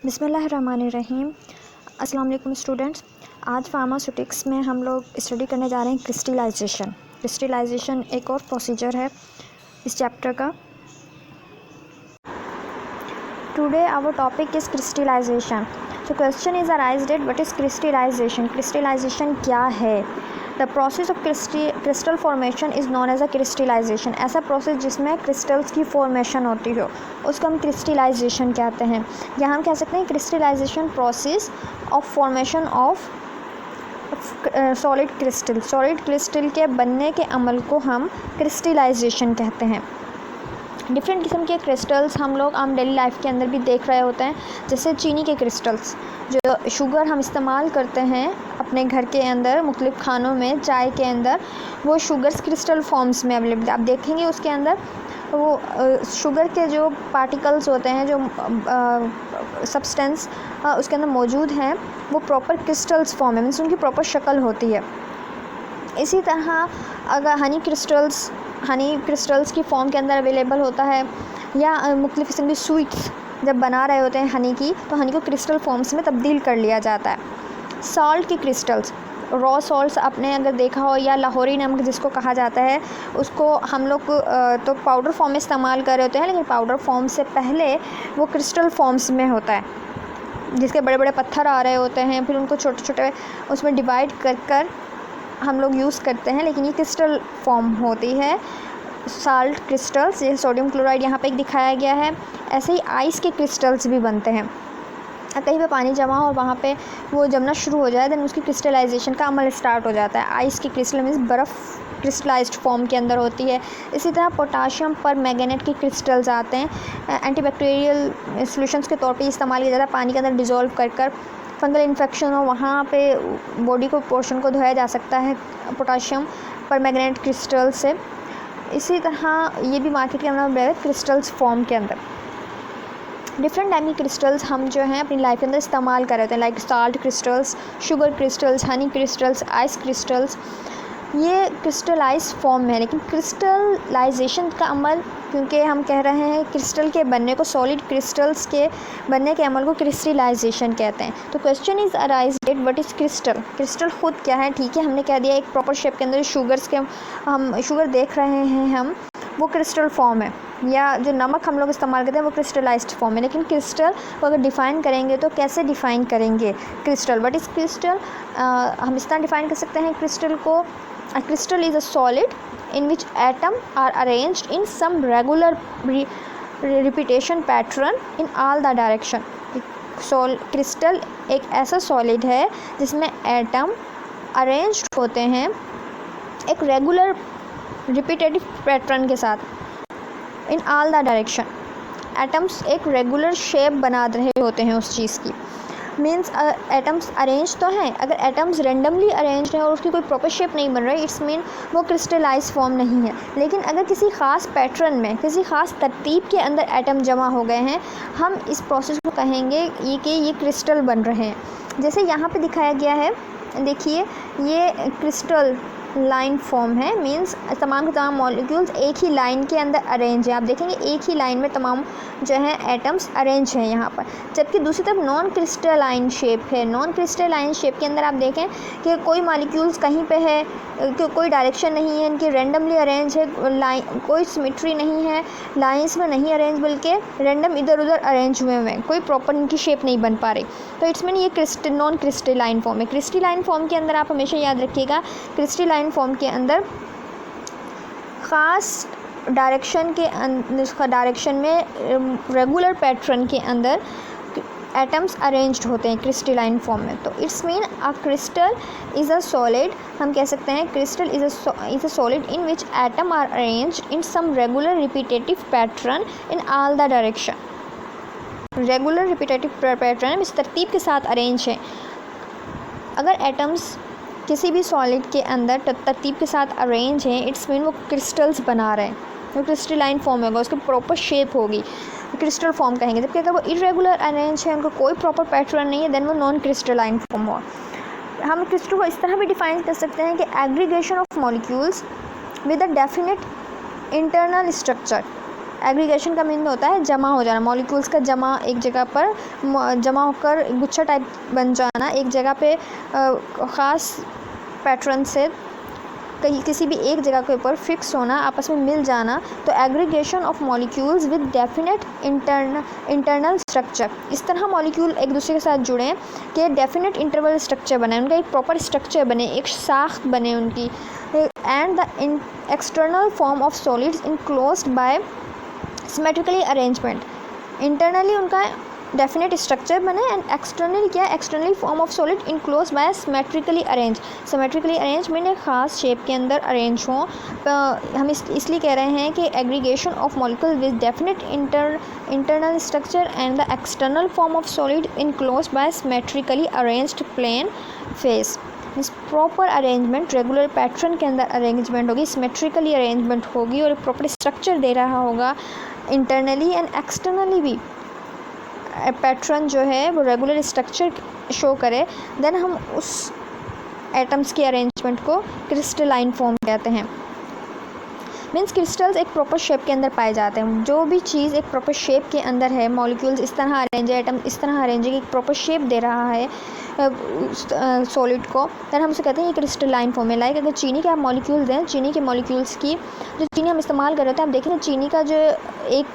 बिस्मिल्लाहिर्रहमानिर्रहीम। अस्सलाम वालेकुम स्टूडेंट्स। आज फार्मास्यूटिक्स में हम लोग स्टडी करने जा रहे हैं क्रिस्टलाइजेशन एक और प्रोसीजर है इस चैप्टर का। Today our topic is crystallisation. So question is arised that what is crystallisation. Crystallisation क्या है? The process of crystal formation is known as a crystallisation. ऐसा प्रोसेस जिसमें क्रिस्टल्स की फॉर्मेशन होती हो उसको हम क्रिस्टलाइजेशन कहते हैं, या हम कह सकते हैं crystallisation process of formation of solid crystal के बनने के अमल को हम क्रिस्टलाइजेशन कहते हैं। डिफरेंट किस्म के क्रिस्टल्स हम लोग आम डेली लाइफ के अंदर भी देख रहे होते हैं, जैसे चीनी के क्रिस्टल्स, जो शुगर हम इस्तेमाल करते हैं अपने घर के अंदर मुख्तलिफ़ खानों में, चाय के अंदर, वो शुगर्स क्रिस्टल फॉर्म्स में अवेलेबल। आप देखेंगे उसके अंदर वो शुगर के जो पार्टिकल्स होते हैं, जो सब्सटेंस उसके अंदर मौजूद हैं, वो प्रॉपर क्रिस्टल्स फॉर्म है, मीन्स उनकी प्रॉपर शक्ल होती है। इसी तरह अगर हनी क्रिस्टल्स की फॉर्म के अंदर अवेलेबल होता है, या मुख्तलिफ़ किस्म की स्वीट्स जब बना रहे होते हैं हनी की, तो हनी को क्रिस्टल फॉर्म्स में तब्दील कर लिया जाता है। सॉल्ट के क्रिस्टल्स, रॉ सॉल्ट्स आपने अगर देखा हो, या लाहौरी नमक जिसको कहा जाता है, उसको हम लोग तो पाउडर फॉर्म में इस्तेमाल कर रहे होते हैं, लेकिन पाउडर फॉर्म से पहले वो क्रिस्टल फॉर्म्स में होता है, जिसके बड़े बड़े पत्थर आ रहे होते हैं, फिर उनको छोटे छोटे उसमें डिवाइड कर हम लोग यूज़ करते हैं, लेकिन ये क्रिस्टल फॉर्म होती है। साल्ट क्रिस्टल्स, जैसे सोडियम क्लोराइड यहाँ पे एक दिखाया गया है, ऐसे ही आइस के क्रिस्टल्स भी बनते हैं। कहीं पे पानी जमा हो और वहाँ पे वो जमना शुरू हो जाए, देन उसकी क्रिस्टलाइजेशन का अमल स्टार्ट हो जाता है। आइस की क्रिस्टल मीन्स बर्फ़ क्रिस्टलाइज्ड फॉर्म के अंदर होती है। इसी तरह पोटाशियम पर मैग्नेट के क्रिस्टल्स आते हैं, एंटीबैक्टीरियल सॉल्यूशंस के तौर पे इस्तेमाल किया जाता है, पानी के अंदर डिज़ोल्व कर फंगल इन्फेक्शन हो वहाँ पे बॉडी को पोर्शन को धोया जा सकता है पोटाशियम पर मैग्नेट क्रिस्टल से। इसी तरह ये भी मार्केट के अंदर क्रिस्टल्स फॉर्म के अंदर डिफरेंट टाइप की क्रिस्टल्स हम जो हैं अपनी लाइफ के अंदर इस्तेमाल कर रहे होते हैं, like salt crystals, sugar crystals, Honey crystals, ice crystals. ये क्रिस्टलाइज फॉर्म है, लेकिन क्रिस्टलाइजेशन का अमल, क्योंकि हम कह रहे हैं क्रिस्टल के बनने को, सॉलिड क्रिस्टल्स के बनने के अमल को क्रिस्टलाइजेशन कहते हैं। तो question is arise that what is crystal खुद क्या है? ठीक है, हमने कह दिया एक प्रॉपर शेप के अंदर शुगर्स के हम शुगर देख रहे हैं हम, वो क्रिस्टल फॉर्म है, या जो नमक हम लोग इस्तेमाल करते हैं वो क्रिस्टलाइज्ड फॉर्म है। लेकिन क्रिस्टल को अगर डिफ़ाइन करेंगे तो कैसे डिफ़ाइन करेंगे क्रिस्टल? What is crystal? हम इस तरह डिफ़ाइन कर सकते हैं क्रिस्टल को, a crystal is a solid in which atoms are arranged in some regular repetition pattern in all the direction. Crystal एक ऐसा सॉलिड है जिसमें एटम अरेंज्ड होते हैं एक रेगुलर रिपीटेटिव पैटर्न के साथ इन ऑल द डायरेक्शन। एटम्स एक रेगुलर शेप बना रहे होते हैं उस चीज़ की, मीन्स एटम्स अरेंज तो हैं। अगर एटम्स रेंडमली अरेंज है और उसकी कोई प्रॉपर शेप नहीं बन रही, इट्स मीन वो क्रिस्टलाइज फॉर्म नहीं है। लेकिन अगर किसी ख़ास पैटर्न में, किसी ख़ास तरतीब के अंदर एटम जमा हो गए हैं, हम इस प्रोसेस को कहेंगे ये क्रिस्टल बन रहे हैं। जैसे यहाँ पे दिखाया गया है, देखिए ये क्रिस्टल लाइन फॉर्म है, मींस तमाम के तमाम मॉलिक्यूल्स एक ही लाइन के अंदर अरेंज हैं। आप देखेंगे एक ही लाइन में तमाम जो है एटम्स अरेंज हैं यहाँ पर। जबकि दूसरी तरफ नॉन क्रिस्टलाइन शेप है। नॉन क्रिस्टलाइन शेप के अंदर आप देखें कि कोई मॉलिक्यूल्स कहीं पे है, कोई डायरेक्शन नहीं है, इनकी रेंडमली अरेंज है, लाइन कोई सिमेट्री नहीं है, लाइंस में नहीं अरेंज, बल्कि रेंडम इधर उधर अरेंज हुए हैं, कोई प्रॉपर इनकी शेप नहीं बन पा रही। तो इट्स मीन ये नॉन क्रिस्टलाइन फॉर्म है। क्रिस्टलाइन फॉर्म के अंदर आप हमेशा याद रखिएगा, क्रिस्टलाइन फॉर्म के अंदर ख़ास डायरेक्शन में रेगुलर पैटर्न के अंदर एटम्स अरेंज्ड होते हैं क्रिस्टलाइन फॉर्म में। तो it's mean a crystal is a solid, हम कह सकते हैं crystal is a solid in which atom are arranged in some regular repetitive pattern in all the direction. Regular repetitive pattern इस तरतीब के साथ अरेंज है। अगर एटम्स किसी भी सॉलिड के अंदर तरतीब के साथ अरेंज हैं, इट्स मीन वो क्रिस्टल्स बना रहे हैं, वो क्रिस्टलाइन फॉर्म होगा, उसकी प्रॉपर शेप होगी, क्रिस्टल फॉर्म कहेंगे। जबकि अगर वो इरेगुलर अरेंज है, उनको कोई प्रॉपर पैटर्न नहीं है, देन वो नॉन क्रिस्टलाइन फॉर्म हो। हम क्रिस्टल को इस तरह भी डिफाइन कर सकते हैं कि aggregation of molecules with a definite internal structure. Aggregation का मीन होता है जमा हो जाना, मॉलिक्यूल्स का जमा एक जगह पर जमा होकर गुच्छा टाइप बन जाना, एक जगह पे ख़ास पैटर्न से कहीं किसी भी एक जगह के ऊपर फिक्स होना, आपस में मिल जाना। तो aggregation of molecules with definite internal structure, इस तरह मॉलिक्यूल एक दूसरे के साथ जुड़ें कि डेफिनेट इंटरवल स्ट्रक्चर बने, उनका एक प्रॉपर स्ट्रक्चर बने, एक साख्त बने उनकी। And the external form of solids enclosed bye symmetrically arrangement, internally उनका डेफिनेट स्ट्रक्चर बने एंड एक्सटर्नली क्या, externally form of solid enclose by symmetrically arrange, symmetrically arrange mean एक ख़ास शेप के अंदर अरेंज हों। हम इसलिए कह रहे हैं कि aggregation of molecule with definite internal structure and the external form of solid enclose by symmetrically arranged plane face, means proper arrangement, regular pattern के अंदर अरेंजमेंट होगी, सिमेट्रिकली अरेंजमेंट होगी और प्रॉपर स्ट्रक्चर दे रहा होगा इंटरनली एंड एक्सटर्नली भी pattern जो है वो रेगुलर स्ट्रक्चर शो करे। देन हम उस एटम्स की अरेंजमेंट को क्रिस्टलाइन फॉर्म कहते हैं। मीन्स क्रिस्टल्स एक प्रॉपर शेप के अंदर पाए जाते हैं, जो भी चीज़ एक प्रॉपर शेप के अंदर है, मॉलिक्यूल्स इस तरह अरेंज है, एटम इस तरह अरेंज है, एक प्रॉपर शेप दे रहा है सॉलिड को, देन हम उसे कहते हैं ये क्रिस्टलाइन फॉर्म है। लाइक अगर चीनी के आप मॉलिक्यूल्स हैं, चीनी के मॉलिक्यूल्स की जो चीनी हम इस्तेमाल कर रहे होते हैं, आप देखें चीनी का जो एक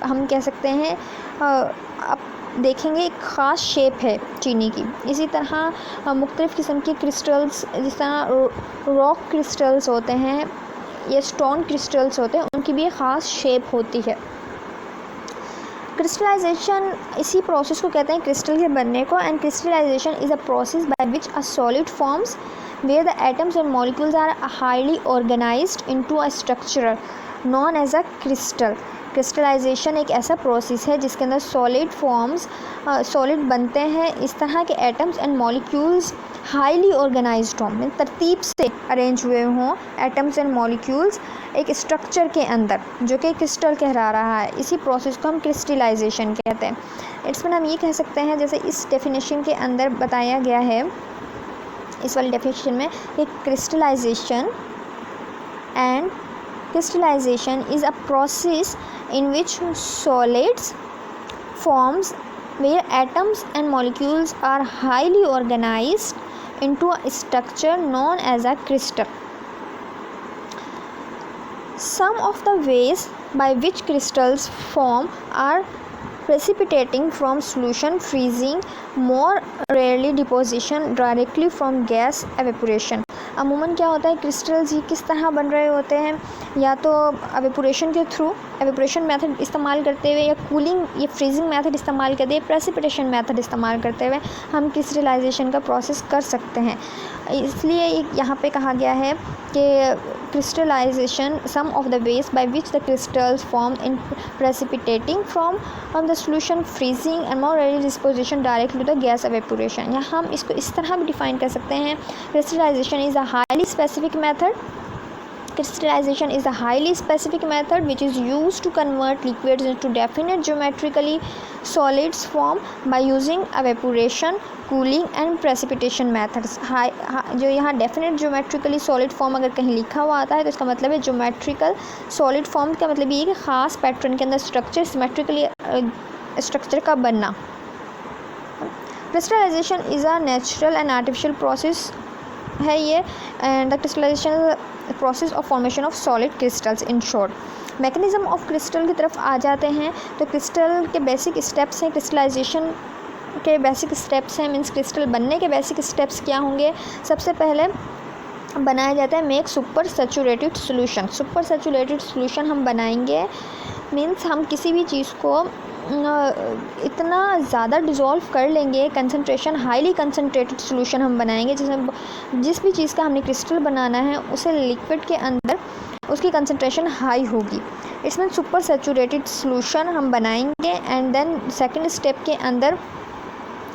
हम कह सकते हैं आप देखेंगे एक ख़ास शेप है चीनी की। इसी तरह मुख्तलिफ़ किस्म के क्रिस्टल्स, जिस तरह रॉक क्रिस्टल्स होते हैं या स्टोन क्रिस्टल्स होते हैं, उनकी भी एक ख़ास शेप होती है। क्रिस्टलाइजेशन, इसी प्रोसेस को कहते हैं क्रिस्टल के बनने को। And crystallisation is a process by which a solid forms where the atoms and molecules are highly organised into a structure known as a crystal. Crystallisation एक ऐसा प्रोसेस है जिसके अंदर सॉलिड बनते हैं, इस तरह के atoms and molecules highly organised हों, तरतीब से अरेंज हुए हों एटम्स एंड मॉलिक्यूल्स एक स्ट्रक्चर के अंदर, जो कि क्रिस्टल कहला रहा है। इसी प्रोसेस को हम क्रिस्टलाइजेशन कहते हैं। इसमें हम ये कह सकते हैं, जैसे इस डेफिनेशन के अंदर बताया गया है, इस वाली डेफिनेशन में, कि crystallization is a process in which solids forms where atoms and molecules are highly organized into a structure known as a crystal. Some of the ways by which crystals form are precipitating from solution, freezing, more rarely deposition directly from gas evaporation. अमूमन क्या होता है, crystals ये किस तरह बन रहे होते हैं, या तो एवेपोरेशन के थ्रू, एवेपोरेशन मेथड इस्तेमाल करते हुए, या कूलिंग या फ्रीजिंग मेथड इस्तेमाल करते हुए, प्रेसिपिटेशन मेथड इस्तेमाल करते हुए हम क्रिस्टलाइजेशन का प्रोसेस कर सकते हैं। इसलिए यहाँ पे कहा गया है कि crystallisation some of the ways by which the crystals form in precipitating from the solution, freezing and more ready disposition directly to the gas evaporation. या हम इसको इस तरह भी डिफाइन कर सकते हैं, crystallisation is a highly specific method. Crystallization is a highly specific method which is used to convert liquids into definite geometrically solids form by using evaporation, cooling and precipitation methods. जो यहाँ definite geometrically solid form अगर कहीं लिखा हुआ आता है तो इसका मतलब है geometrical solid form का मतलब ये कि ख़ास पैटर्न के अंदर स्ट्रक्चर symmetrically स्ट्रक्चर का बनना. Crystallization is a natural and artificial process है ये, and the crystallization process of formation of solid crystals. In short mechanism of crystal की तरफ आ जाते हैं तो क्रिस्टल के बेसिक स्टेप्स हैं, क्रिस्टलाइजेशन के बेसिक स्टेप्स हैं, मीन्स क्रिस्टल बनने के बेसिक स्टेप्स क्या होंगे. सबसे पहले बनाया जाता है make super saturated solution. Super saturated solution हम बनाएंगे मीन्स हम किसी भी चीज़ को इतना ज़्यादा डिज़ोल्व कर लेंगे, कंसंट्रेशन हाईली कंसंट्रेटेड सॉल्यूशन हम बनाएंगे जिसमें जिस भी चीज़ का हमने क्रिस्टल बनाना है उसे लिक्विड के अंदर उसकी कंसंट्रेशन हाई होगी. इसमें सुपर सैचुरेटेड सॉल्यूशन हम बनाएंगे. एंड देन सेकंड स्टेप के अंदर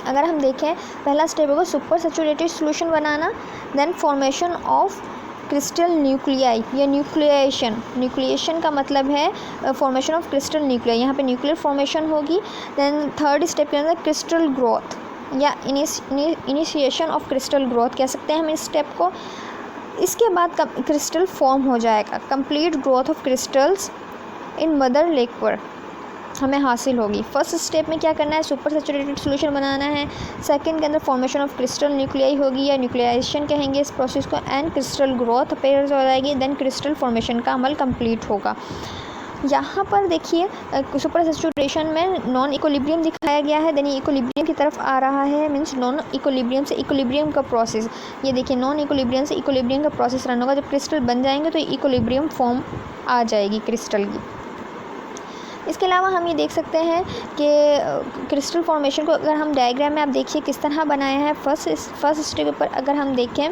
अगर हम देखें, पहला स्टेप होगा सुपर सैचुरेटेड सॉल्यूशन बनाना, then formation of crystal nuclei या न्यूक्लिएशन का मतलब है फॉर्मेशन ऑफ क्रिस्टल न्यूक्लियाई, यहाँ पे न्यूक्लियर फॉर्मेशन होगी. देन थर्ड स्टेप के अंदर क्रिस्टल ग्रोथ या इनिशिएशन ऑफ क्रिस्टल ग्रोथ कह सकते हैं हम इस स्टेप को. इसके बाद क्रिस्टल फॉर्म हो जाएगा, complete growth of crystals in mother liquid हमें हासिल होगी। फर्स्ट स्टेप में क्या करना है, सुपर सैचुरेटेड सोल्यूशन बनाना है। सेकंड के अंदर फॉर्मेशन ऑफ क्रिस्टल न्यूक्लियाई होगी या न्यूक्लियाइजेशन कहेंगे इस प्रोसेस को, एंड क्रिस्टल ग्रोथ अपेयर हो जाएगी, देन क्रिस्टल फॉर्मेशन का अमल कंप्लीट होगा। यहाँ पर देखिए सुपर सैचुरेशन में नॉन इक्विलिब्रियम दिखाया गया है, देन ये इक्विलिब्रियम की तरफ आ रहा है, मीन्स नॉन इक्विलिब्रियम से इक्विलिब्रियम का प्रोसेस। ये देखिए नॉन इक्विलिब्रियम से इक्विलिब्रियम का प्रोसेस रन होगा। जब क्रिस्टल बन जाएंगे तो इक्विलिब्रियम फॉर्म आ जाएगी क्रिस्टल की। इसके अलावा हम ये देख सकते हैं कि क्रिस्टल फॉर्मेशन को अगर हम डायग्राम में आप देखिए किस तरह बनाया है। फर्स्ट स्टेप पर अगर हम देखें,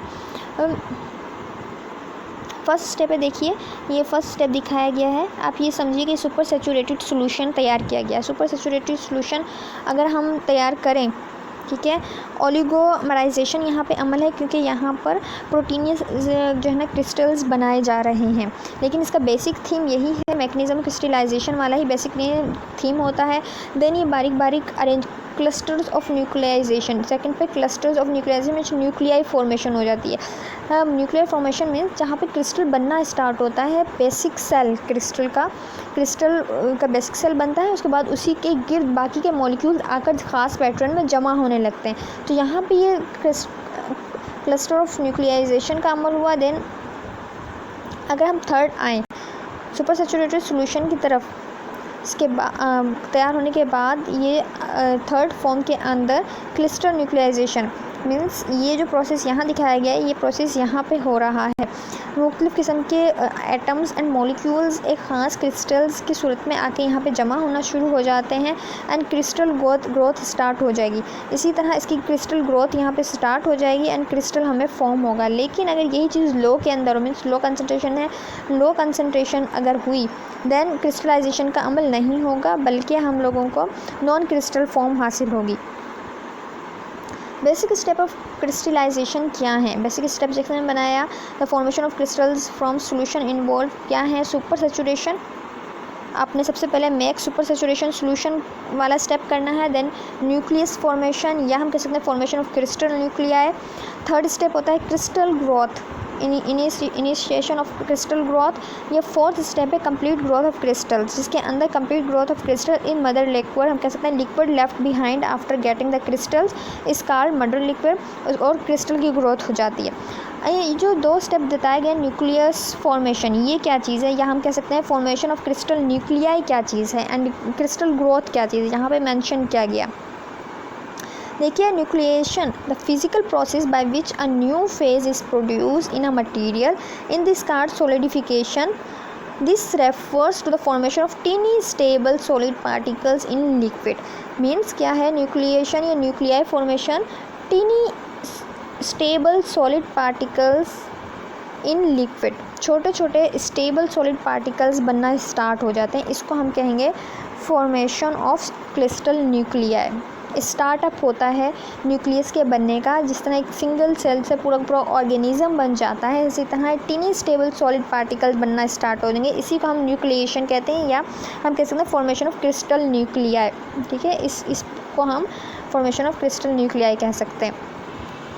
फर्स्ट स्टेप पे देखिए ये फर्स्ट स्टेप दिखाया गया है। आप ये समझिए कि सुपर सैचुरेटेड सॉल्यूशन तैयार किया गया है। सुपर सैचुरेटेड सॉल्यूशन अगर हम तैयार करें, ठीक है, ओलिगोमराइजेशन यहाँ पे अमल है क्योंकि यहाँ पर प्रोटीनियस जो है ना क्रिस्टल्स बनाए जा रहे हैं। लेकिन इसका बेसिक थीम यही है, मैकेनिज्म क्रिस्टलाइजेशन वाला ही बेसिक थीम होता है। देन ये बारीक बारीक अरेंज क्लस्टर्स ऑफ न्यूक्लियाइजेशन, सेकंड पे क्लस्टर्स ऑफ न्यूक्लियाइजेशन में न्यूक्लियाई फॉर्मेशन हो जाती है। न्यूक्लियर फॉर्मेशन में जहाँ पे क्रिस्टल बनना स्टार्ट होता है, बेसिक सेल क्रिस्टल का बेसिक सेल बनता है, उसके बाद उसी के गिर्द बाकी के मॉलिक्यूल्स आकर ख़ास पैटर्न में जमा होने लगते हैं। तो यहाँ पे ये क्लस्टर ऑफ न्यूक्लियाइजेशन का अमल हुआ। देन अगर हम थर्ड आएँ सुपर सैचुरेटेड सॉल्यूशन की तरफ, इसके तैयार होने के बाद ये थर्ड फॉर्म के अंदर क्लस्टर न्यूक्लियाइजेशन, मीन्स ये जो प्रोसेस यहाँ दिखाया गया है ये प्रोसेस यहाँ पे हो रहा है। मुख्तलिफ़ किस्म के एटम्स एंड मॉलिक्यूल्स एक ख़ास क्रिस्टल्स की सूरत में आके यहाँ पे जमा होना शुरू हो जाते हैं एंड क्रिस्टल ग्रोथ स्टार्ट हो जाएगी। इसी तरह इसकी क्रिस्टल ग्रोथ यहाँ पे स्टार्ट हो जाएगी एंड क्रिस्टल हमें फॉर्म होगा। लेकिन अगर यही चीज़ लो के अंदर मीन्स लो कंसनट्रेशन है, लो कंसनट्रेशन अगर हुई देन क्रिस्टलाइजेशन का अमल नहीं होगा, बल्कि हम लोगों को नॉन क्रिस्टल फॉर्म हासिल होगी। बेसिक स्टेप ऑफ क्रिस्टलाइजेशन क्या है, बेसिक स्टेप जैसे मैंने बनाया, the formation of crystals from solution involve क्या है, सुपर सैचुरेशन। आपने सबसे पहले मेक सुपर सैचुरेशन सॉल्यूशन वाला स्टेप करना है। देन न्यूक्लियस फॉर्मेशन या हम कह सकते हैं formation of crystal nuclei. Third step होता है crystal growth, initiation of crystal growth. ये फोर्थ स्टेप है कंप्लीट ग्रोथ ऑफ क्रिस्टल, जिसके अंदर complete growth of crystal in mother liquid, हम कह सकते हैं liquid left behind after getting the crystals is called mother liquid, और क्रिस्टल की ग्रोथ हो जाती है। ये जो दो स्टेप बताए गए, न्यूक्लियस फॉर्मेशन ये क्या चीज़ है, या हम कह सकते हैं फॉर्मेशन ऑफ क्रिस्टल न्यूक्लियाई क्या चीज़ है, एंड क्रिस्टल ग्रोथ क्या चीज़ है, यहाँ पे मेंशन किया गया। देखिए nucleation, the physical process by which a new phase is produced in a material, in this card solidification, this refers to the formation of tiny stable solid particles in liquid. Means क्या है nucleation या nuclei formation, tiny stable solid particles in liquid, छोटे छोटे stable solid particles बनना start हो जाते हैं। इसको हम कहेंगे formation of crystal nuclei. Startup होता है न्यूक्लियस के बनने का, जिस तरह एक सिंगल सेल से पूरा ऑर्गेनिज्म बन जाता है, इसी तरह टीनी स्टेबल सॉलिड पार्टिकल्स बनना स्टार्ट हो जाएंगे। इसी को हम न्यूक्लिएशन कहते हैं, या हम कह सकते हैं फॉर्मेशन ऑफ क्रिस्टल न्यूक्लियाई। ठीक है, इसको हम फॉर्मेशन ऑफ क्रिस्टल न्यूक्लियाई कह सकते हैं।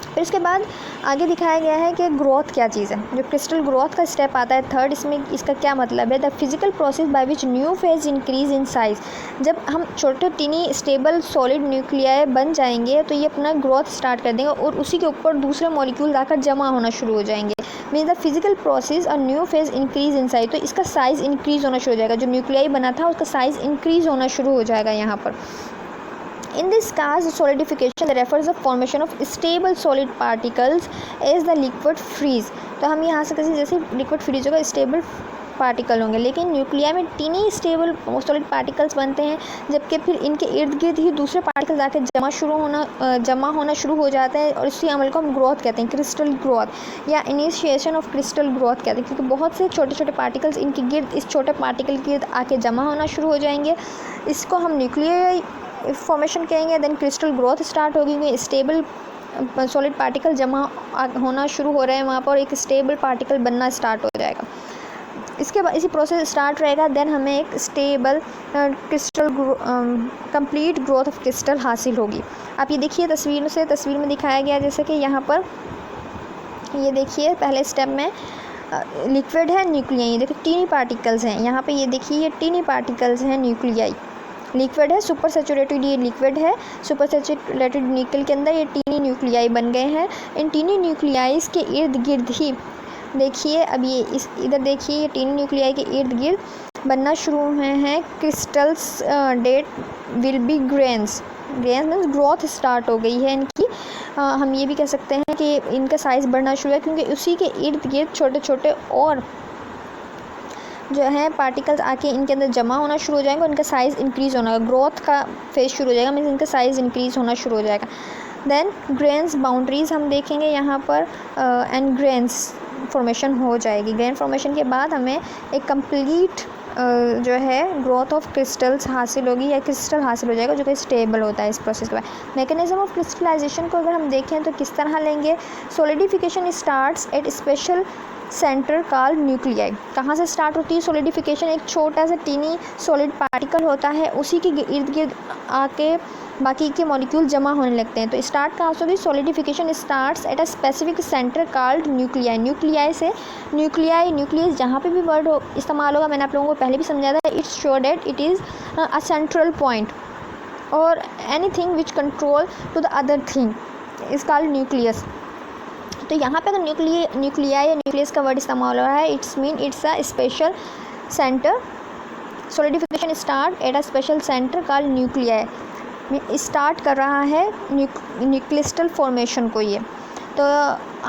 फिर इसके बाद आगे दिखाया गया है कि ग्रोथ क्या चीज़ है, जो क्रिस्टल ग्रोथ का स्टेप आता है थर्ड, इसमें इसका क्या मतलब है, the physical process by which new phase increase in size. जब हम छोटे टीनी स्टेबल सॉलिड न्यूक्लियाई बन जाएंगे तो ये अपना ग्रोथ स्टार्ट कर देंगे और उसी के ऊपर दूसरे मॉलिक्यूल आकर जमा होना शुरू हो जाएंगे। मीन द फिजिकल प्रोसेस और new phase increase in size, तो इसका साइज़ इंक्रीज होना शुरू हो जाएगा, जो न्यूक्लियाई बना था उसका साइज़ इंक्रीज होना शुरू हो जाएगा यहाँ पर। In this case, solidification refers to the formation of stable solid particles as the liquid freeze। तो हम यहाँ से जैसे लिक्विड फ्रीज होगा स्टेबल पार्टिकल होंगे, लेकिन न्यूक्लिया में टीनी स्टेबल सॉलिड पार्टिकल्स बनते हैं, जबकि फिर इनके इर्द गिर्द ही दूसरे पार्टिकल्स आके जमा होना शुरू हो जाते हैं, और इसी अमल को हम ग्रोथ कहते हैं, क्रिस्टल ग्रोथ या इनिशिएशन ऑफ क्रिस्टल ग्रोथ कहते हैं, क्योंकि बहुत से छोटे छोटे पार्टिकल्स इनके गिर्द इस छोटे पार्टिकल के गिर्द आके जमा होना शुरू हो जाएंगे। इसको हम न्यूक्लियर फॉर्मेशन कहेंगे। देन क्रिस्टल ग्रोथ स्टार्ट होगी, स्टेबल सॉलिड पार्टिकल जमा होना शुरू हो रहे हैं वहाँ पर, एक स्टेबल पार्टिकल बनना स्टार्ट हो जाएगा। इसके बाद इसी प्रोसेस स्टार्ट रहेगा, देन हमें एक stable crystal complete growth of crystal हासिल होगी। आप ये देखिए तस्वीर में दिखाया गया, जैसे कि यहाँ पर ये देखिए पहले स्टेप में लिक्विड है न्यूक्लियाई, देखिए टीनी पार्टिकल्स हैं यहाँ पे, ये देखिए ये टीनी पार्टिकल्स हैं न्यूक्लियाई। लिक्विड है, सुपर सैचुरेटेड ये लिक्विड है, सुपर सैचुरेटेड निकल के अंदर ये टीनी न्यूक्लियाई बन गए हैं। इन टीनी न्यूक्लियाइज के इर्द गिर्द ही देखिए, अब ये इस इधर देखिए ये टीनी न्यूक्लियाई के इर्द गिर्द बनना शुरू हुए हैं crystals. That will be grains, grains means growth start हो गई है इनकी। हम ये भी कह सकते हैं कि इनका साइज़ बढ़ना शुरू है, क्योंकि उसी के इर्द गिर्द छोटे छोटे और जो है पार्टिकल्स आके इनके अंदर जमा होना शुरू हो जाएंगे, उनका साइज़ इंक्रीज़ होना, ग्रोथ का फेज शुरू हो जाएगा, मीन्स इनका साइज़ इंक्रीज़ होना शुरू हो जाएगा। देन ग्रेन्स बाउंड्रीज़ हम देखेंगे यहाँ पर, एंड ग्रेन्स फॉर्मेशन हो जाएगी। ग्रेन फॉर्मेशन के बाद हमें एक कंप्लीट जो है ग्रोथ ऑफ क्रिस्टल्स हासिल होगी, या क्रिस्टल हासिल हो जाएगा जो कि स्टेबल होता है इस प्रोसेस के बाद। मैकेनिज्म ऑफ क्रिस्टलाइजेशन को अगर हम देखें तो किस तरह लेंगे, solidification starts at special centre called nuclei. कहाँ से स्टार्ट होती है सॉलिडिफिकेशन, एक छोटा सा टीनी सॉलिड पार्टिकल होता है, उसी के इर्द गिर्द आके बाकी के मॉलिक्यूल जमा होने लगते हैं। तो स्टार्ट कहाँ से होगी, solidification starts at a specific centre called nuclei. Nuclei से न्यूक्लियाई, न्यूक्लियस जहाँ पे भी वर्ड इस्तेमाल होगा, मैंने आप लोगों को पहले भी समझाया था, it's show that it is a central point और anything which control to the other thing is called nucleus. तो यहाँ पे अगर न्यूक्लियाई या न्यूक्लियस का वर्ड इस्तेमाल हो रहा है, it's mean it's a special centre. Solidification start at a special centre called nuclei, start कर रहा है न्यूक्लिस्टल फॉर्मेशन को ये। तो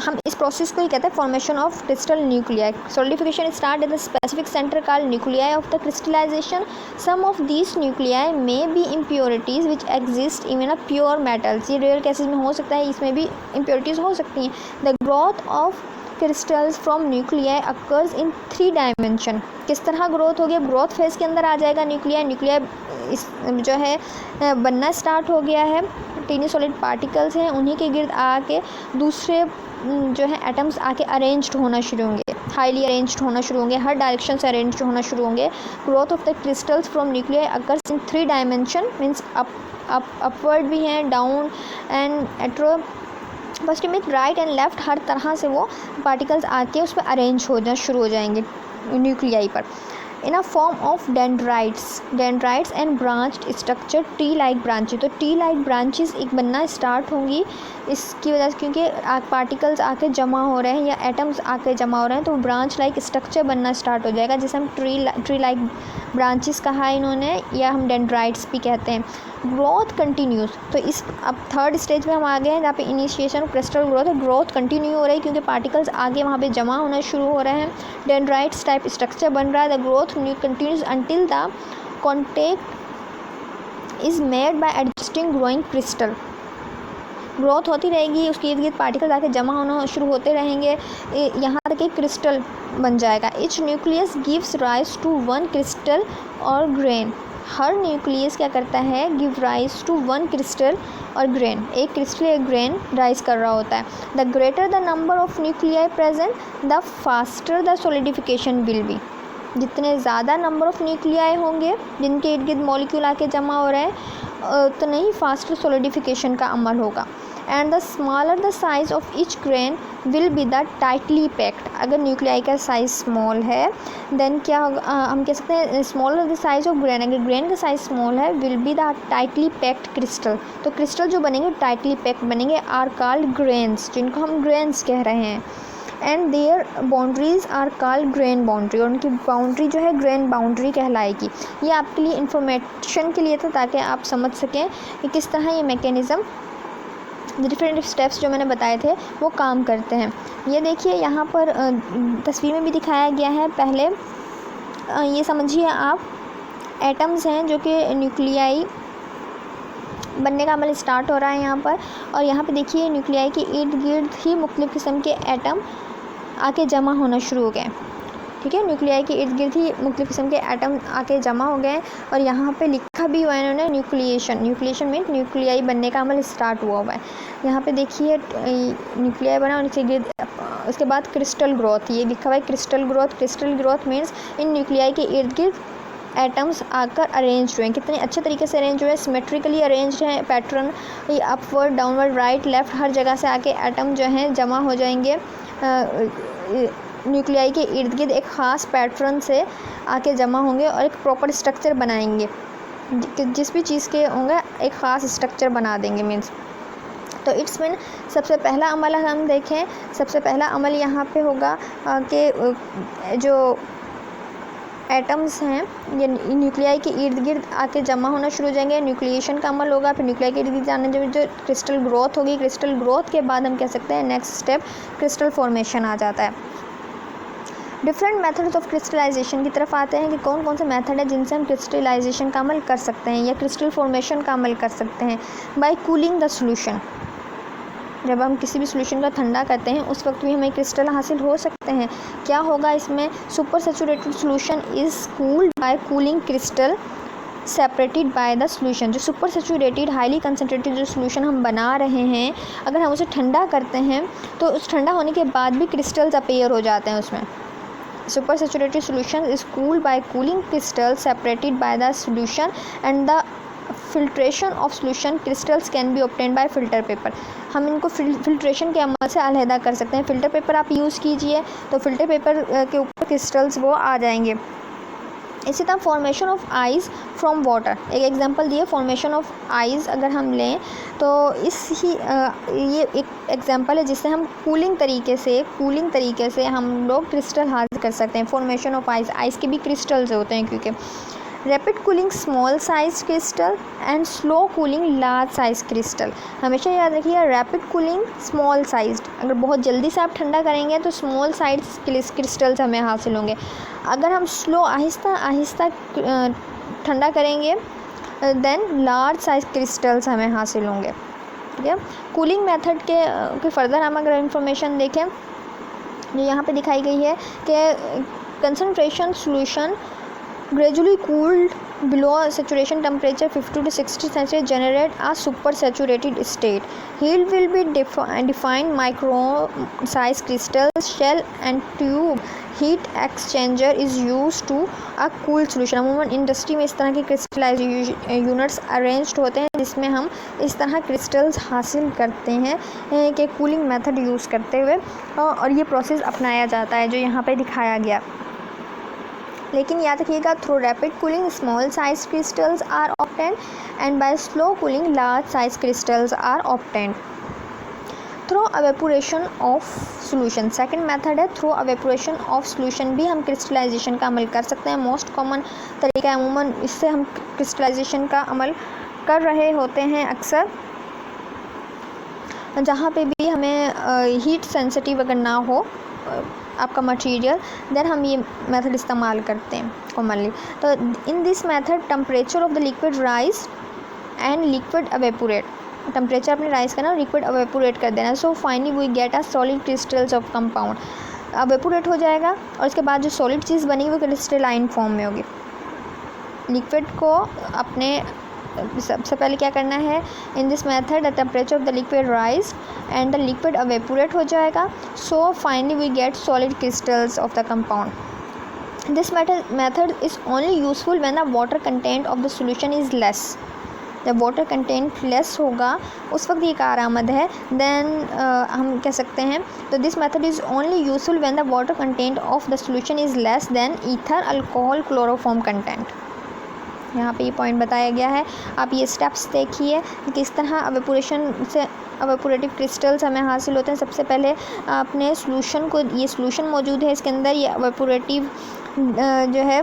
हम इस प्रोसेस को ही कहते हैं formation of crystal nuclei. Solidification start at the specific centre called nuclei of the crystallisation. Some of these nuclei may be impurities which exist even a pure metals. ये रेयर केसेस में हो सकता है, इसमें भी इम्प्योरिटीज़ हो सकती हैं। The growth of crystals from nuclei occurs in 3 dimension. किस तरह ग्रोथ हो गया, ग्रोथ फेज के अंदर आ जाएगा न्यूक्लियाई। न्यूक्लियाई इस जो है बनना स्टार्ट हो गया है, टीनी सॉलिड पार्टिकल्स हैं, उन्हीं के गिर्द आके दूसरे जो है एटम्स आके अरेंज्ड होना शुरू होंगे, हाईली अरेंज्ड होना शुरू होंगे, हर डायरेक्शन से अरेंज्ड होना शुरू होंगे। Growth of the crystals from nuclei occurs in 3 dimension, means upward भी हैं, डाउन एंड एट्रो, फर्स्ट में राइट एंड लेफ्ट, हर तरह से वो पार्टिकल्स आके उस पर अरेंज होना शुरू हो जाएंगे न्यूक्लियाई पर। In a form of dendrites and branched structure tree like branches. तो ट्री लाइक ब्रांचेस एक बनना स्टार्ट होंगी इसकी वजह से, क्योंकि पार्टिकल्स आके जमा हो रहे हैं या एटम्स आके जमा हो रहे हैं, तो ब्रांच लाइक स्ट्रक्चर बनना स्टार्ट हो जाएगा, जिसे हम ट्री लाइक ब्रांचेस कहा है इन्होंने, या हम डेंड्राइट्स भी कहते हैं। ग्रोथ कंटिन्यूज, तो इस अब थर्ड स्टेज में हम आ गए हैं जहाँ पे इनिशिएशन ऑफ क्रिस्टल ग्रोथ है। ग्रोथ कंटिन्यू हो रही है क्योंकि पार्टिकल्स आगे वहाँ पे जमा होना शुरू हो रहे हैं, डेंड्राइट्स टाइप स्ट्रक्चर बन रहा है। The growth continues until the contact is made by adjusting growing crystal. Growth होती रहेगी, उसके इर्द गिर्द पार्टिकल आके जमा होना शुरू होते रहेंगे, यहाँ तक एक क्रिस्टल बन जाएगा। Each nucleus gives rise to 1 crystal or grain. हर न्यूक्लियस क्या करता है, give rise to 1 crystal or grain, एक क्रिस्टल एक ग्रेन राइज कर रहा होता है। The greater the number of nuclei present the faster the solidification will be. जितने ज़्यादा नंबर ऑफ न्यूक्लियाई होंगे जिनके इर्द गिर्द मॉलिक्यूल आके जमा हो रहे हैं, उतना ही फास्टर सॉलिडिफिकेशन का अमल होगा। And the smaller the size of each grain will be the tightly packed. अगर न्यूक्लियाई का साइज़ स्मॉल है देन क्या होगा, हम कह सकते हैं smaller the size of grain. अगर ग्रेन का साइज स्मॉल है, will be the tightly packed crystal. तो क्रिस्टल जो बनेंगे टाइटली पैक्ड बनेंगे, आर कॉल्ड ग्रेन्स, जिनको हम ग्रेन्स कह रहे हैं। And their boundaries are called grain boundary, और उनकी बाउंड्री जो है ग्रेन बाउंड्री कहलाएगी। ये आपके लिए इंफॉर्मेशन के लिए था, ताकि आप समझ सकें कि किस तरह ये मैकेनिज़्म, डिफरेंट स्टेप्स जो मैंने बताए थे वो काम करते हैं। ये देखिए यहाँ पर तस्वीर में भी दिखाया गया है। पहले ये समझिए आप, एटम्स हैं जो कि न्यूक्लियाई बनने का अमल स्टार्ट हो रहा है यहाँ पर, और यहाँ पे देखिए न्यूक्लियाई के इर्द गिर्द ही मुख्तलिफ़ किस्म के एटम आके जमा होना शुरू हो गए। ठीक है, न्यूक्लियाई के इर्द गिर्द ही मुख्तलिफ़ किस्म के एटम आके जमा हो गए, और यहाँ पे लिखा भी हुआ है इन्होंने न्यूक्लिएशन मीन न्यूक्लियाई बनने का अमल स्टार्ट हुआ है। यहाँ पे देखिए न्यूक्लियाई बना, और इसके गिर्द उसके बाद क्रिस्टल ग्रोथ, ये लिखा हुआ है crystal growth means in nuclei के इर्द गिर्द एटम्स आकर अरेंज हुए हैं। कितने अच्छे तरीके से अरेंज हुए हैं, सिमेट्रिकली अरेंज्ड हैं पैटर्न, ये अपवर्ड डाउनवर्ड राइट लेफ़्ट हर जगह से आके एटम जो हैं जमा हो जाएंगे न्यूक्लियाई के इर्द गिर्द एक ख़ास पैटर्न से आके जमा होंगे और एक प्रॉपर स्ट्रक्चर बनाएंगे। जिस भी चीज़ के होंगे एक ख़ास स्ट्रक्चर बना देंगे मीन्स। तो इट्स मीन सबसे पहला अमल अगर हम देखें, सबसे पहला अमल यहाँ पे होगा कि जो एटम्स हैं ये न्यूक्लियाई के इर्द गिर्द आके जमा होना शुरू हो जाएंगे, न्यूक्लिएशन का अमल होगा। फिर न्यूक्लियाई के इर्द गिर्द जाने जो क्रिस्टल ग्रोथ होगी, क्रिस्टल ग्रोथ के बाद हम कह सकते हैं नेक्स्ट स्टेप क्रिस्टल फॉर्मेशन आ जाता है। डिफरेंट मेथड्स ऑफ क्रिस्टलाइजेशन की तरफ आते हैं कि कौन कौन से मेथड है जिनसे हम क्रिस्टलाइजेशन का अमल कर सकते हैं या क्रिस्टल फॉर्मेशन का अमल कर सकते हैं। बाय कूलिंग द सॉल्यूशन, जब हम किसी भी सॉल्यूशन का ठंडा करते हैं उस वक्त भी हमें क्रिस्टल हासिल हो सकते हैं। क्या होगा इसमें, super saturated solution is cooled by cooling crystal separated by the solution. जो सुपर सैचुरेटेड हाईली कंसनट्रेटेड जो सॉल्यूशन हम बना रहे हैं, अगर हम उसे ठंडा करते हैं तो उस ठंडा होने के बाद भी क्रिस्टल्स अपीयर हो जाते हैं उसमें। Super saturated solution is cooled by cooling crystal separated by the solution and the filtration of solution crystals can be obtained by filter paper. हम इनको फिल्ट्रेशन के अमल से अलहदा कर सकते हैं। फ़िल्टर पेपर आप यूज़ कीजिए तो फ़िल्टर पेपर के ऊपर क्रिस्टल्स वो आ जाएंगे। इसी तरह formation of eyes from water, एक एग्जांपल दिए फॉर्मेशन ऑफ आइज़ अगर हम लें तो ये एक एग्जांपल है जिससे हम कूलिंग तरीके से हम लोग क्रिस्टल हासिल कर सकते हैं। फॉर्मेशन ऑफ आइज़ के भी क्रिस्टल्स होते हैं क्योंकि rapid cooling small size crystal and slow cooling large size crystal. हमेशा याद रखिए रैपिड कूलिंग स्मॉल साइज, अगर बहुत जल्दी से आप ठंडा करेंगे तो स्मॉल साइज क्रिस्टल्स हमें हासिल होंगे। अगर हम स्लो आहिस्ता ठंडा करेंगे देन लार्ज साइज क्रिस्टल्स हमें हासिल होंगे। ठीक है, कूलिंग मेथड के फर्दर हम अगर इंफॉर्मेशन देखें जो यहाँ पे दिखाई गई है कि concentration solution gradually cooled below saturation temperature 50 to 60 Celsius generate a super saturated state. Heat will be defined micro size crystals, shell and tube heat exchanger is used to a cool solution. अमूमन industry में इस तरह के crystallise units arranged होते हैं जिसमें हम इस तरह क्रिस्टल्स हासिल करते हैं कि कूलिंग मेथड यूज़ करते हुए, और ये प्रोसेस अपनाया जाता है जो यहाँ पे दिखाया गया। लेकिन याद रखिएगा through rapid cooling small size crystals are obtained and by slow cooling large size crystals are obtained through evaporation of solution. Second method है थ्रू एवेपोरेशन ऑफ सॉल्यूशन भी हम क्रिस्टलाइजेशन का अमल कर सकते हैं। मोस्ट कॉमन तरीका है, अमूमन इससे हम क्रिस्टलाइजेशन का अमल कर रहे होते हैं अक्सर जहाँ पे भी हमें हीट सेंसिटिव अगर ना हो आपका मटेरियल, देन हम ये मेथड इस्तेमाल करते हैं कॉमनली। तो in this method temperature of the liquid rise and liquid evaporate, temperature अपने राइज करना और लिक्विड एवेपोरेट कर देना। So finally we get a solid crystals of compound, evaporate हो जाएगा और उसके बाद जो सॉलिड चीज़ बनेगी वो क्रिस्टलाइन फॉर्म में होगी। लिक्विड को अपने सबसे पहले क्या करना है, in this method the temperature of the liquid rise and the liquid evaporate हो जाएगा। So finally we get solid crystals of the compound. This method is only useful when the water content of the solution is less. जब water content less होगा उस वक्त ये कारआमद है। Then हम कह सकते हैं तो this method is only useful when the water content of the solution is less than ether alcohol chloroform content. यहाँ पे ये पॉइंट बताया गया है। आप ये स्टेप्स देखिए किस तरह एवेपोरेशन से एवेपोरेटिव क्रिस्टल्स हमें हासिल होते हैं। सबसे पहले अपने सॉल्यूशन को, ये सॉल्यूशन मौजूद है इसके अंदर, ये एवेपोरेटिव जो है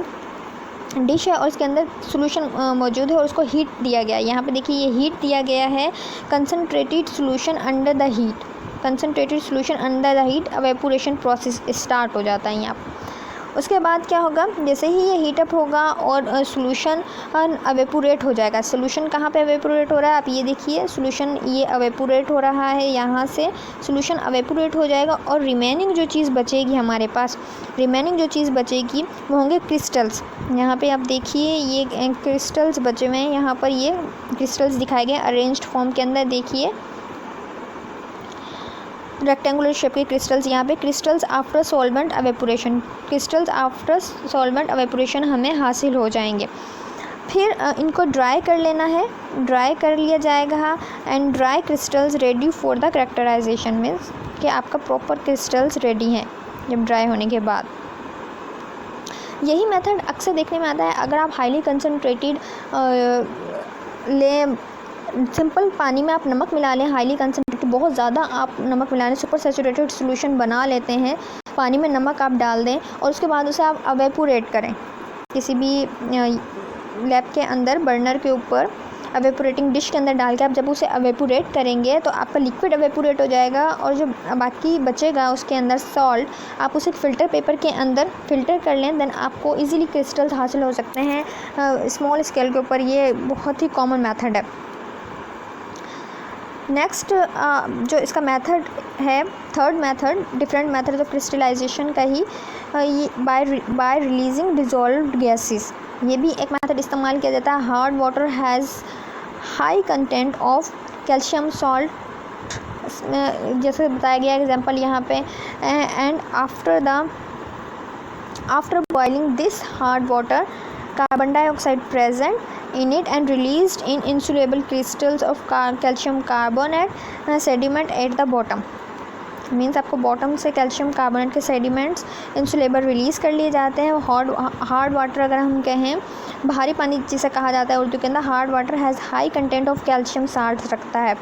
डिश है और इसके अंदर सॉल्यूशन मौजूद है और उसको हीट दिया गया है। यहाँ पे देखिए ये हीट दिया गया है, concentrated solution under the heat, concentrated solution under the heat evaporation process start हो जाता है यहाँ पर। उसके बाद क्या होगा, जैसे ही ये हीटअप होगा और सॉल्यूशन एवेपोरेट हो जाएगा। सॉल्यूशन कहाँ पे एवेपोरेट हो रहा है, आप ये देखिए सॉल्यूशन ये एवेपोरेट हो रहा है, यहाँ से सॉल्यूशन एवेपोरेट हो जाएगा और रिमेनिंग जो चीज़ बचेगी हमारे पास, रिमेनिंग जो चीज़ बचेगी वो होंगे क्रिस्टल्स। यहाँ पे आप देखिए ये क्रिस्टल्स बचे हुए हैं, यहाँ पर ये क्रिस्टल्स दिखाए गए अरेंज्ड फॉर्म के अंदर। देखिए रेक्टेंगुलर शेप के क्रिस्टल्स यहाँ पे, crystals after solvent evaporation, crystals after solvent evaporation हमें हासिल हो जाएंगे। फिर इनको ड्राई कर लेना है, ड्राई कर लिया जाएगा and dry crystals ready for the characterization, means कि आपका प्रॉपर क्रिस्टल्स रेडी हैं। जब ड्राई होने के बाद। यही मेथड अक्सर देखने में आता है अगर आप हाईली कंसनट्रेटेड लें, सिंपल पानी में आप नमक मिला लें, हाईली कंसनट्रेटेड बहुत ज़्यादा आप नमक मिला लें, सुपर सैचुरेटेड सोल्यूशन बना लेते हैं, पानी में नमक आप डाल दें और उसके बाद उसे आप अवेपोरेट करें किसी भी लैब के अंदर, बर्नर के ऊपर अवेपोरेटिंग डिश के अंदर डाल के आप जब उसे अवेपोरेट करेंगे तो आपका लिक्विड अवेपोरेट हो जाएगा और जो बाकी बचेगा उसके अंदर सॉल्ट, आप उसे फ़िल्टर पेपर के अंदर फ़िल्टर कर लें, देन आपको इजीली क्रिस्टल्स हासिल हो सकते हैं स्मॉल स्केल के ऊपर। ये बहुत ही कॉमन मेथड है। नेक्स्ट जो इसका मेथड है, third method, different method of crystallization का ही, बाय रिलीजिंग डिजॉल्व्ड गैसेस। ये भी एक मेथड इस्तेमाल किया जाता है। Hard water has high content of calcium salt, जैसे बताया गया एग्जांपल यहाँ पे, and after boiling this hard water carbon dioxide present in it and released in insoluble crystals of calcium carbonate sediment at the bottom। Means आपको bottom से calcium carbonate के sediments इंसुलेबल release कर लिए जाते हैं। हार्ड वाटर अगर हम कहें, भारी पानी जिसे कहा जाता है उर्दू के अंदर, hard water has high content of calcium salt रखता है।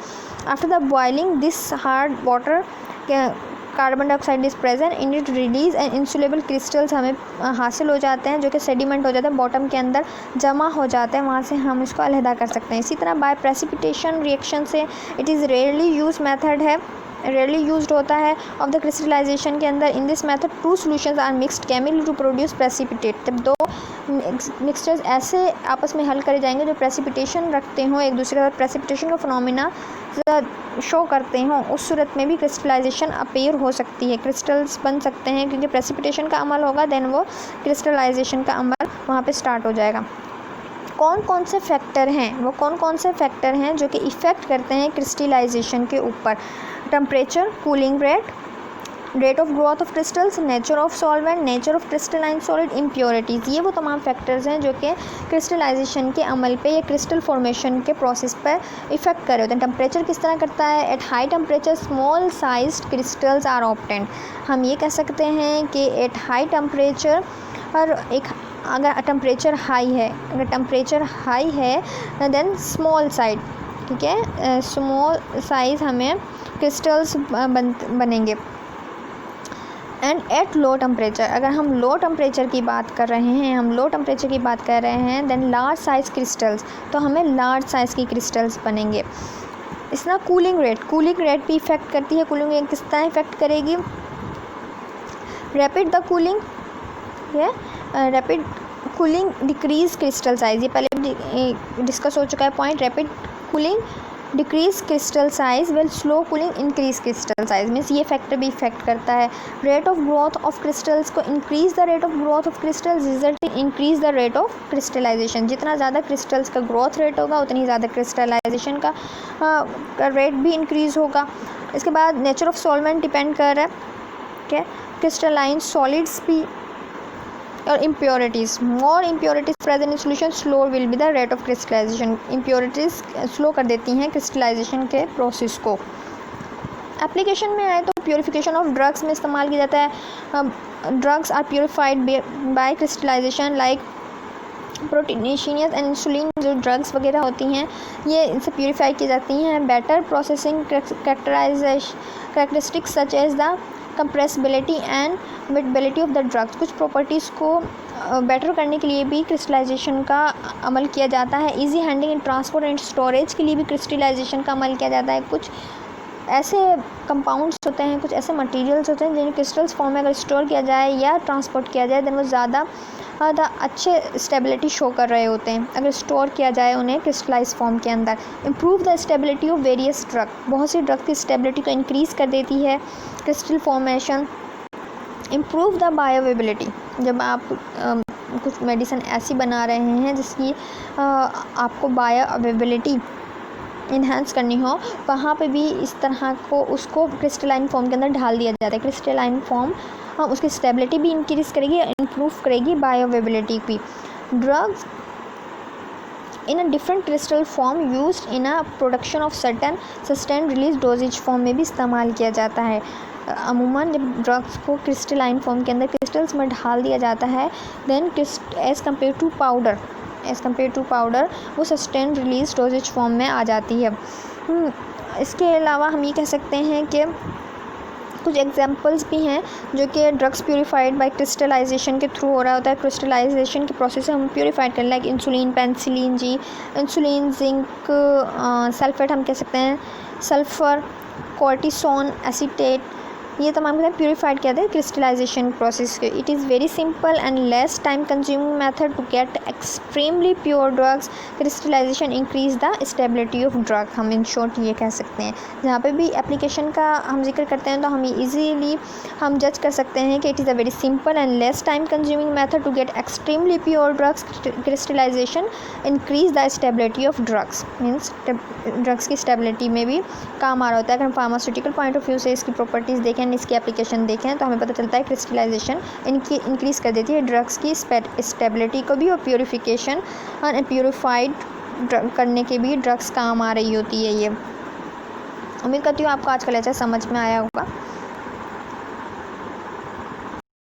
After the boiling this hard water carbon dioxide is present in it, release and insoluble crystals हमें हासिल हो जाते हैं जो कि सेडिमेंट हो जाते हैं, बॉटम के अंदर जमा हो जाते हैं, वहाँ से हम इसको अलहदा कर सकते हैं। इसी तरह बाय प्रेसिपिटेशन रिएक्शन से, it is rarely use method है, रेयरली यूज्ड होता है ऑफ द क्रिस्टलाइजेशन के अंदर। In this method two solutions are mixed chemically to produce precipitate. जब दो मिक्सचर्स ऐसे आपस में हल करे जाएंगे जो प्रेसिपिटेशन रखते हों एक दूसरे पर, प्रेसिपिटेशन का फिनोमिना शो करते हों, उस सूरत में भी क्रिस्टलाइजेशन अपीयर हो सकती है, क्रिस्टल्स बन सकते हैं, क्योंकि प्रेसिपिटेशन का अमल होगा देन वो क्रिस्टलाइजेशन का अमल वहाँ पे स्टार्ट हो जाएगा। कौन कौन से फैक्टर हैं, वो कौन कौन से फैक्टर हैं जो कि इफ़ेक्ट करते हैं क्रिस्टलाइजेशन के ऊपर? Temperature, cooling rate of growth of crystals, nature of solvent, nature of crystalline solid, impurities. ये वो तमाम फैक्टर्स हैं जो कि क्रिस्टलाइजेशन के अमल पे या क्रिस्टल फॉर्मेशन के प्रोसेस पर इफ़ेक्ट कर रहे होते हैं। टेम्परेचर किस तरह करता है? At high temperature small sized crystals are obtained. हम ये कह सकते हैं कि एट हाई टेम्परेचर पर अगर टेम्परेचर हाई है, अगर टेम्परेचर हाई है देन स्मॉल साइड, ठीक है, स्मॉल साइज़ हमें क्रिस्टल्स बनेंगे। एंड एट लो टेम्परेचर, अगर हम लो टेम्परेचर की बात कर रहे हैं, देन लार्ज साइज़ क्रिस्टल्स, तो हमें लार्ज साइज़ की क्रिस्टल्स बनेंगे। इस तरह कूलिंग रेट भी इफ़ेक्ट करती है। कूलिंग रेट किस तरह इफ़ेक्ट करेगी? Rapid the cooling, rapid cooling decrease crystal size, ये पहले डिस्कस हो चुका है point. Rapid cooling decrease crystal size, well slow cooling increase crystal size, means ये फैक्टर भी इफेक्ट करता है। Rate of growth of crystals को increase the rate of growth of crystals result increase the rate of crystallization. जितना ज़्यादा crystals का growth rate होगा उतनी ज़्यादा क्रिस्टलाइजेशन का रेट भी इंक्रीज़ होगा। इसके बाद नेचर ऑफ सॉल्वेंट डिपेंड कर रहा है, ठीक है, क्रिस्टलाइन सॉलिड्स भी और impurities, more impurities present in solution slow will be the rate of crystallization. Impurities slow कर देती हैं क्रिस्टलाइजेशन के प्रोसेस को। एप्लीकेशन में आए तो प्योरीफिकेशन ऑफ ड्रग्स में इस्तेमाल किया जाता है। Drugs are purified by crystallization like proteinaceous and insulin, जो ड्रग्स वगैरह होती हैं ये इनसे प्योरीफाई की जाती हैं। Better processing characteristics such as the compressibility and wettability of the drugs, कुछ प्रॉपर्टीज़ को बेटर करने के लिए भी क्रिस्टलाइजेशन का अमल किया जाता है। Easy handling and transport and storage के लिए भी क्रिस्टलाइजेशन का अमल किया जाता है। कुछ ऐसे कंपाउंड्स होते हैं, कुछ ऐसे मटेरियल्स होते हैं जिन्हें क्रिस्टल्स फॉर्म में अगर स्टोर किया जाए या ट्रांसपोर्ट किया जाए देन वो ज़्यादा अच्छे स्टेबिलिटी शो कर रहे होते हैं अगर स्टोर किया जाए उन्हें क्रिस्टलाइज फॉर्म के अंदर। Improve the stability of various drug, बहुत सी ड्रग की स्टेबिलिटी को इंक्रीज़ कर देती है क्रिस्टल फॉर्मेशन। इम्प्रूव द बायोअवेबिलिटी, जब आप कुछ मेडिसिन ऐसी बना रहे हैं जिसकी आपको बायोअवेबिलिटी इन्हांस करनी हो, वहाँ पे भी इस तरह को उसको क्रिस्टलाइन फॉर्म के अंदर ढाल दिया जाता है। क्रिस्टलाइन फॉर्म उसकी स्टेबिलिटी भी इंक्रीज़ करेगी, इम्प्रूव करेगी बायोअवेबिलिटी भी। Drugs in a different crystal form used in a production of certain sustain release dosage form में भी इस्तेमाल किया जाता है। अमूमन जब ड्रग्स को क्रिस्टलाइन फॉर्म के अंदर क्रिस्टल्स में ढाल दिया जाता है then as compare to powder वो सस्टेन रिलीज डोजेज फॉर्म में आ जाती है। इसके अलावा हम ये कह सकते हैं कि कुछ एग्जांपल्स भी हैं जो कि ड्रग्स प्यूरिफाइड बाय क्रिस्टलाइजेशन के थ्रू हो रहा होता है। क्रिस्टलाइजेशन के प्रोसेस से हम प्यूरिफाइड कर like insulin, penicillin G, insulin, zinc sulphate हम कह सकते हैं, सल्फ़र, कॉर्टिसोन, एसीटेट, ये तमाम के प्यूरिफाइड किया था क्रिस्टलाइजेशन प्रोसेस के। It is very simple and less time consuming method to get extremely pure drugs. Crystallization increase the stability of drug, हम इन शॉर्ट ये कह सकते हैं। जहाँ पे भी एप्लीकेशन का हम जिक्र करते हैं तो हम इजीली हम जज कर सकते हैं कि it is a very simple and less time consuming method to get extremely pure drugs. Crystallization increase the stability of drugs, means drugs की स्टेबिलिटी में भी काम आ रहा होता है। अगर हम फार्मास्यूटिकल पॉइंट ऑफ व्यू से इसकी प्रॉपर्टीज़ देखें, इसकी एप्लीकेशन देखें तो हमें पता चलता है क्रिस्टलाइजेशन इंक्रीज़ कर देती है ड्रग्स की स्टेबिलिटी को भी, और प्योरिफिकेशन और प्योरीफाइड करने के भी ड्रग्स काम आ रही होती है। ये उम्मीद करती हूँ आपको आज का लेक्चर समझ में आया होगा।